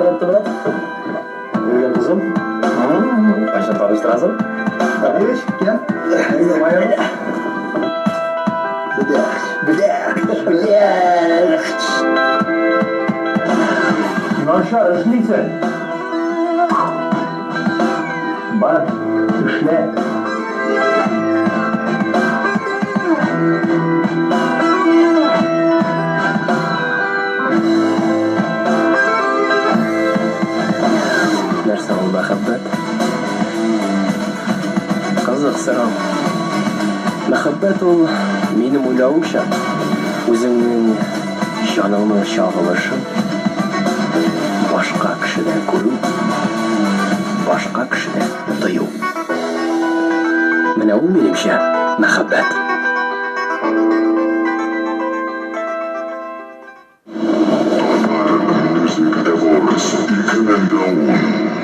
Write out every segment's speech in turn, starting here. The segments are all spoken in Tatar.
oturttular. Buyurun kızım. Kaçta tanıştırasın? Hadi geç, gel. Haydi bayan. Naşa, işliyse. Bak, işle. Нәрсе ул мәхәббәт? Кызык сорау. Мәхәббәт ул, минем уйлавымча, үзеңнең җаныңның чагылышын башка кешедә күрү, башка кешедә тою. Менә ул минемчә мәхәббәт.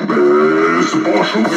Biz başımız.